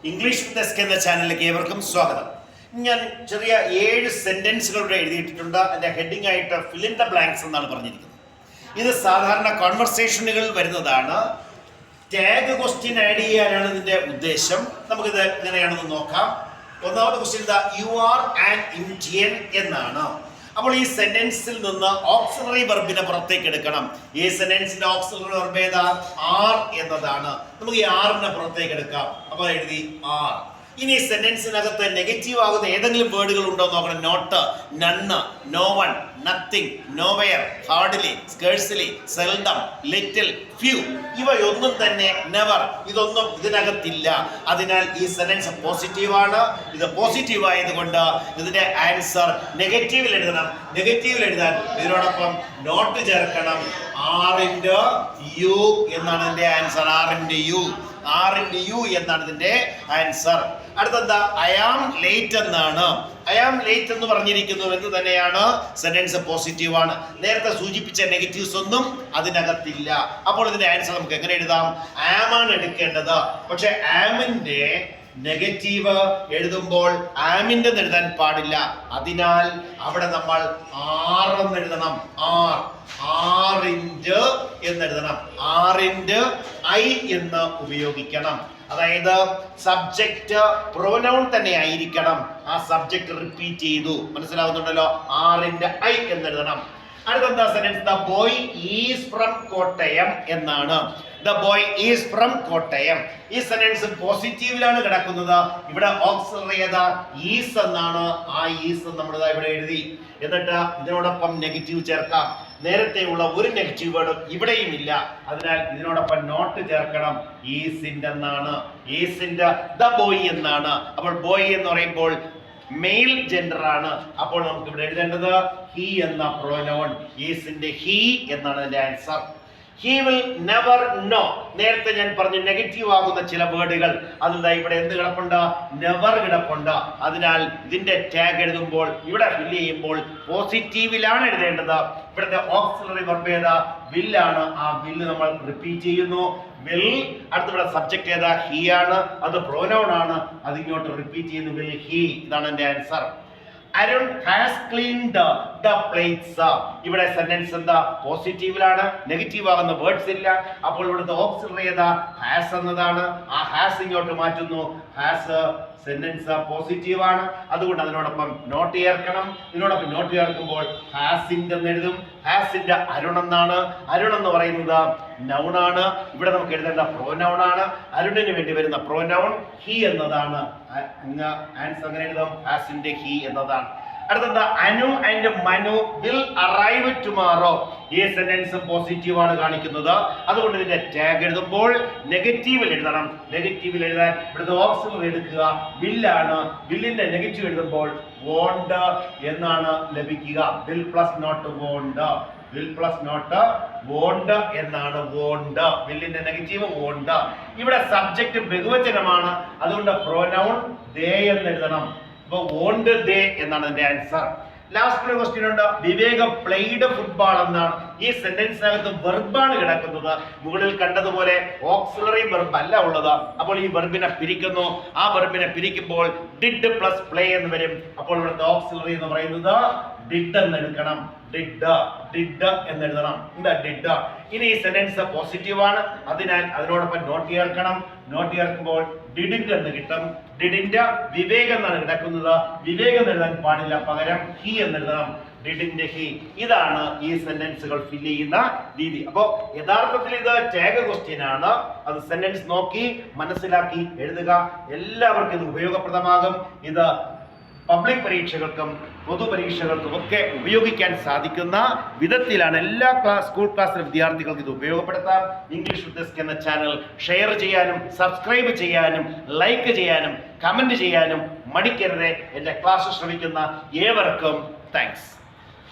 English with desk എന്ന ചാനലിലേക്ക് ഏവർക്കും സ്വാഗതം. ഞാൻ ചെറിയ 7 സെന്റൻസുകളുടെ എഴുതിയിട്ടുണ്ട്. അതിന്റെ ഹെഡിങ് ആയിട്ട് ഫിൽ ഇൻ ദ ബ്ലാങ്ക്സ് എന്നാണ് പറഞ്ഞിരിക്കുന്നത്. ഇത് സാധാരണ കോൺവെർസേഷനുകളിൽ വരുന്നതാണ്. ടാഗ് ക്വസ്റ്റ്യൻ ആഡ് ചെയ്യാനാണ് ഇതിന്റെ ഉദ്ദേശം. നമുക്കിത് എങ്ങനെയാണെന്ന് നോക്കാം. ഒന്നാമത്തെ ക്വസ്റ്റ്യൻ ഇതാ, യു ആർ ആൻ ഇന്ത്യൻ എന്നാണ്. അപ്പോൾ ഈ സെന്റൻസിൽ നിന്ന് ഓക്സിലറി വെർബിനെ പുറത്തേക്ക് എടുക്കണം. ഈ സെന്റൻസിന്റെ ഓക്സിലറി വെർബ് ഏതാ? ആർ എന്നതാണ്. നമുക്ക് ഈ ആറിനെ പുറത്തേക്ക് എടുക്കാം. അപ്പോൾ എഴുതി ആർ. ഇനി സെന്റൻസിനകത്ത് നെഗറ്റീവ് ആകുന്ന ഏതെങ്കിലും വേർഡുകൾ ഉണ്ടോ നോക്കണം. Not, none, no one, nothing, nowhere, hardly, scarcely, seldom, little, few, ഇവയൊന്നും തന്നെ നെവർ, ഇതൊന്നും ഇതിനകത്തില്ല. അതിനാൽ ഈ സെന്റൻസ് പോസിറ്റീവാണ്. ഇത് പോസിറ്റീവ് ആയതുകൊണ്ട് ഇതിന്റെ ആൻസർ നെഗറ്റീവിൽ എഴുതണം. നെഗറ്റീവിൽ എഴുതാൻ ഇതിനോടൊപ്പം നോട്ട് ചേർക്കണം. ആറിൻ്റെ യു എന്നാണ് ഇതിന്റെ ആൻസർ. ആറിൻ്റെ യു എന്നാണ് ഇതിന്റെ ആൻസർ. അടുത്തെന്താ? ഐ ആം ലേറ്റ് എന്നാണ്. ഐ ആം ലേറ്റ് എന്ന് പറഞ്ഞിരിക്കുന്നു എന്ന് തന്നെയാണ്. സെന്റൻസ് പോസിറ്റീവ് ആണ്. നേരത്തെ സൂചിപ്പിച്ച നെഗറ്റീവ്സ് ഒന്നും അതിനകത്തില്ല. അപ്പോൾ ഇതിന്റെ ആൻസർ നമുക്ക് എങ്ങനെ എഴുതാം? ആം ആണ് എടുക്കേണ്ടത്. പക്ഷെ ആമിന്റെ നെഗറ്റീവ് എഴുതുമ്പോൾ ആമിന്റെ എഴുതാൻ പാടില്ല. അതിനാൽ അവിടെ നമ്മൾ ആറെന്ന് എഴുതണം. ആറിൻ്റെ എന്നെഴുതണം. ആറിൻ്റെ ഐ എന്ന് ഉപയോഗിക്കണം. അതായത് സബ്ജക്റ്റ് പ്രൊനൗൺ തന്നെ ആയിരിക്കണം. ആ സബ്ജക്റ്റ് റിപ്പീറ്റ് ചെയ്തു. മനസ്സിലാവുന്നുണ്ടല്ലോ? ആറിൻ്റെ ഐ എന്നെഴുതണം. അടുത്തെന്താ sentence? The boy is from Kottayam എന്നാണ്. The boy is from Kottayam. ഈ സെന്റൻസ് പോസിറ്റീവിലാണ് കിടക്കുന്നത്. ഇവിടെ ഓക്സിലറി ഏതാ? ഈസ് എന്നാണ്. ആ ഈസ് നമ്മൾ ഇവിടെ എഴുതി. എന്നിട്ട് ഇതിനോടൊപ്പം നെഗറ്റീവ് ചേർക്കാം. നേരത്തെ ഉള്ള ഒരു നെഗറ്റീവ് വേർഡ് ഇവിടെയും ഇല്ല. അതിനാൽ ഇതിനോടൊപ്പം നോട്ട് ചേർക്കണം. ഈസിന്റെ എന്നാണ്. ഈസിന്റെ ദ ബോയ് എന്നാണ്. അപ്പോൾ ബോയ് എന്ന് പറയുമ്പോൾ മെയിൽ ജെൻഡർ ആണ്. അപ്പോൾ നമുക്ക് ഇവിടെ എഴുതേണ്ടത് ഹി എന്ന പ്രൊനൗൺ. ഈസിന്റെ ഹി എന്നാണ് അതിന്റെ answer. He will never know. നേരത്തെ ഞാൻ പറഞ്ഞു നെഗറ്റീവ് ആകുന്ന ചില വേർഡുകൾ. അതെന്താ? ഇവിടെ എന്ത് കിടപ്പുണ്ട്? നെവർ കിടപ്പുണ്ട്. അതിനാൽ ഇതിന്റെ ടാഗ് എഴുതുമ്പോൾ ഇവിടെ ഫില്ല് ചെയ്യുമ്പോൾ പോസിറ്റീവിലാണ് എഴുതേണ്ടത്. ഇവിടുത്തെ ഓക്സിലറി വെർബ് ഏതാ? വില്ലാണ്. ആ വില്ല് നമ്മൾ റിപ്പീറ്റ് ചെയ്യുന്നു. വിൽ. അടുത്തിവിടെ സബ്ജക്ട് ഏതാ? ഹി ആണ്. അത് പ്രോനൗൺ ആണ്. അത് ഇങ്ങോട്ട് റിപ്പീറ്റ് ചെയ്യുന്നു. Will he. ഇതാണ് എന്റെ answer. Arun has cleaned the plates. ഇവിടെ സെന്റൻസ് എന്താ? പോസിറ്റീവിലാണ്. നെഗറ്റീവ് ആകുന്ന വേർഡ്സ് ഇല്ല. അപ്പോൾ ഇവിടുത്തെ ഓക്സിലറി ഏതാ? ഹാസ് എന്നതാണ്. ആ ഹാസ് ഇങ്ങോട്ട് മാറ്റുന്നു. ഹാസ് സെന്റൻസ് പോസിറ്റീവ് ആണ്. അതുകൊണ്ട് അതിനോടൊപ്പം നോട്ട് ചേർക്കണം. ഇതിനോടൊപ്പം നോട്ട് ചേർക്കുമ്പോൾ ഹാസിന്റെ എന്ന് എഴുതും. ഹാസിന്റെ അരുൺ എന്നാണ്. അരുൺ എന്ന് പറയുന്നത് നൗൺ ആണ്. ഇവിടെ നമുക്ക് എഴുതേണ്ട പ്രോനൗൺ ആണ്. അരുണിന് വേണ്ടി വരുന്ന പ്രോനൗൺ ഹി എന്നതാണ്. ആൻസർ അങ്ങനെ എഴുതാം. ഹാസിന്റെ ഹി എന്നതാണ്. അടുത്തെന്താ? Anu and Manu will arrive tomorrow. ഈ സെന്റൻസ് പോസിറ്റീവ് ആണ് കാണിക്കുന്നത്. അതുകൊണ്ട് ഇതിന്റെ ടാഗ് എഴുതുമ്പോൾ നെഗറ്റീവിൽ എഴുതണം. നെഗറ്റീവിൽ എഴുതാൻ ഇവിടുത്തെ ഓക്സിലറി എടുക്കുക. വില്ലാണ്. വില്ലിന്റെ നെഗറ്റീവ് എഴുതുമ്പോൾ വോണ്ട് എന്നാണ് ലഭിക്കുക. Will plus not won't. Will plus not won't എന്നാണ്. വോണ്ട്. വില്ലിന്റെ നെഗറ്റീവ് വോണ്ട്. ഇവിടെ സബ്ജക്റ്റ് ബഹുവചനമാണ്. അതുകൊണ്ട് പ്രോനൗൺ ദേ എന്ന് എഴുതണം. അപ്പൊ വോണ്ട് ദേ എന്നാണ് എന്റെ ആൻസർ. ലാസ്റ്റ് ക്വസ്റ്റ്യൻ ഉണ്ട്. വിവേക പ്ലേഡ് ഫുട്ബോൾ എന്നാണ്. ഈ സെന്റൻസിനകത്ത് വെർബാണ് കിടക്കുന്നത്. മുകളിൽ കണ്ടതുപോലെ ഓക്സിലറി വെർബ് അല്ല ഉള്ളത്. അപ്പോൾ ഈ വെർബിനെ പിരിക്കുന്നു. ആ വെർബിനെ പിരിക്കുമ്പോൾ ഡിഡ് പ്ലസ് പ്ലേ എന്ന് വരും. അപ്പോൾ ഇവിടുത്തെ ഓക്സിലറി എന്ന് പറയുന്നത് ഡിഡ് എന്ന് എടുക്കണം. ഡിഡ് എന്ന് എഴുതണം. എന്താ? ഡിഡ്. ഇനി ഈ സെന്റൻസ് പോസിറ്റീവ് ആണ്. അതിനാൽ അതിനോടൊപ്പം നോട്ട് ചേർക്കണം. നോട്ട് ചേർക്കുമ്പോൾ ഡിഡിന്റെ എന്ന് കിട്ടും. ഡിഡിന്റെ വിവേകം എന്നാണ് കിടക്കുന്നത്. വിവേകം എഴുതാൻ പാടില്ല. പകരം ഹി എന്ന് എഴുതണം. ഡിഡിന്റെ ഹി. ഇതാണ് ഈ സെന്റൻസുകൾ ഫില്ല് ചെയ്യുന്ന രീതി. അപ്പോൾ യഥാർത്ഥത്തിൽ ഇത് ടാഗ് ക്വസ്റ്റ്യൻ ആണ്. അത് സെന്റൻസ് നോക്കി മനസ്സിലാക്കി എഴുതുക. എല്ലാവർക്കും ഇത് ഉപയോഗപ്രദമാകും. ഇത് പബ്ലിക് പരീക്ഷകൾക്കും പൊതുപരീക്ഷകൾക്കും ഒക്കെ ഉപയോഗിക്കാൻ സാധിക്കുന്ന വിധത്തിലാണ്. എല്ലാ സ്കൂൾ ക്ലാസ്സിലെ വിദ്യാർത്ഥികൾക്ക് ഇത് ഉപയോഗപ്പെടുത്താം. ഇംഗ്ലീഷ് വിത്ത് ഡെസ്ക് എന്ന ചാനൽ ഷെയർ ചെയ്യാനും സബ്സ്ക്രൈബ് ചെയ്യാനും ലൈക്ക് ചെയ്യാനും കമന്റ് ചെയ്യാനും മടിക്കരുത്. എൻ്റെ ക്ലാസ് ശ്രമിക്കുന്ന ഏവർക്കും താങ്ക്സ്.